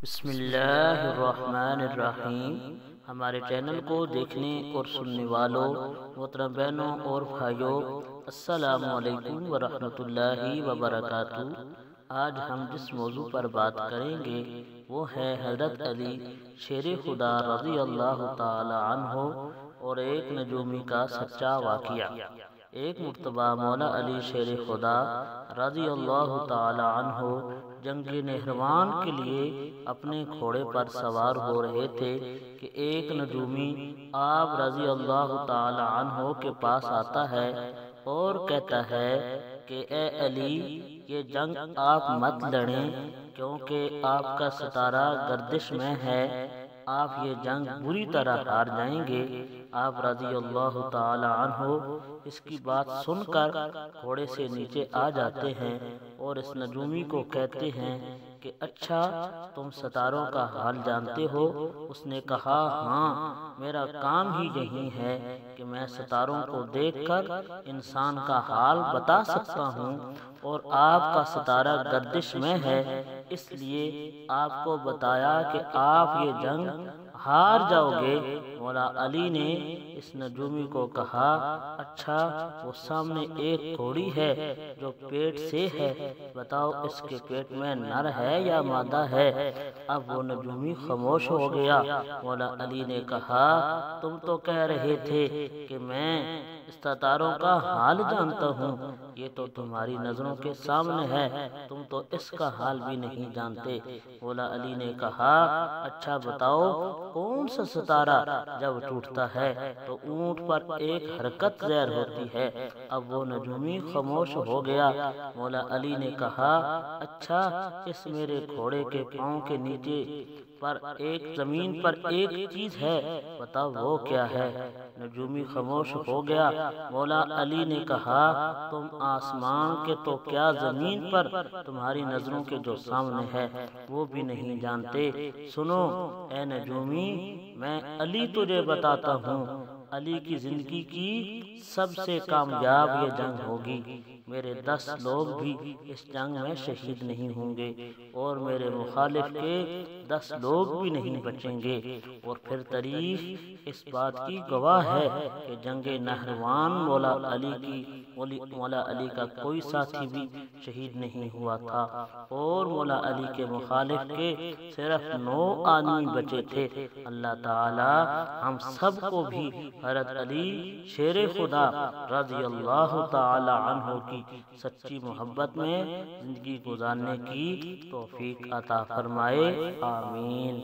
بسم اللہ الرحمن الرحیم۔ ہمارے چینل کو دیکھنے اور سننے والوں محترم بہنوں اور بھائیوں، السلام علیکم ورحمۃ اللہ وبرکاتہ۔ آج ہم جس موضوع پر بات کریں گے وہ ہے حضرت علی شیر خدا رضی اللہ تعالی عنہ اور ایک نجومی کا سچا واقعہ۔ ایک مرتبہ مولا علی شیر خدا رضی اللہ تعالی عنہ جنگ نہروان کے لیے اپنے گھوڑے پر سوار ہو رہے تھے کہ ایک نجومی آپ رضی اللہ تعالی عنہ کے پاس آتا ہے اور کہتا ہے کہ اے علی، یہ جنگ آپ مت لڑیں کیونکہ آپ کا ستارہ گردش میں ہے، آپ یہ جنگ بری طرح ہار جائیں گے۔ آپ رضی اللہ تعالی عنہ اس کی بات سن کر گھوڑے سے نیچے آ جاتے ہیں اور اس نجومی کو کہتے ہیں کہ اچھا، تم ستاروں کا حال جانتے ہو؟ اس نے کہا، ہاں، میرا کام ہی یہی ہے کہ میں ستاروں کو دیکھ کر انسان کا حال بتا سکتا ہوں، اور آپ کا ستارہ گردش میں ہے، اس لیے آپ کو بتایا کہ آپ یہ جنگ ہار جاؤ گے۔ مولا علی نے اس نجومی کو کہا، اچھا، وہ سامنے ایک گھوڑی ہے جو پیٹ سے ہے، بتاؤ اس کے پیٹ میں نر ہے یا مادہ ہے؟ اب وہ نجومی خاموش ہو گیا۔ مولا علی نے کہا، تم تو کہہ رہے تھے کہ میں ستاروں کا حال جانتا ہوں، یہ تو تمہاری نظروں کے سامنے ہے، تم تو اس کا حال بھی نہیں جانتے۔ مولا علی نے کہا، اچھا بتاؤ، کون سا ستارہ جب ٹوٹتا ہے تو اونٹ پر ایک حرکت ظاہر ہوتی ہے؟ اب وہ نجومی خاموش ہو گیا۔ مولا علی نے کہا، اچھا، اس میرے گھوڑے کے پاؤں کے نیچے پر ایک زمین پر ایک چیز ہے، بتاؤ وہ کیا ہے؟ نجومی خاموش ہو گیا۔ مولا علی نے کہا، تم آسمان کے تو کیا زمین پر تمہاری نظروں کے جو سامنے ہے وہ بھی نہیں جانتے۔ سنو اے نجومی، میں علی تجھے بتاتا ہوں، علی کی زندگی کی سب سے کامیاب یہ جنگ ہوگی۔ میرے 10 لوگ بھی اس جنگ میں شہید نہیں ہوں گے اور میرے مخالف کے 10 لوگ بھی نہیں بچیں گے۔ اور پھر تاریخ اس بات کی گواہ ہے کہ جنگ نہروان مولا علی کا کوئی ساتھی بھی شہید نہیں ہوا تھا، اور مولا علی کے مخالف کے صرف 9 آدمی بچے تھے۔ اللہ تعالی ہم سب کو بھی حضرت علی شیر خدا رضی اللہ تعالی عنہ کی سچی محبت میں زندگی گزارنے کی توفیق عطا فرمائے، آمین۔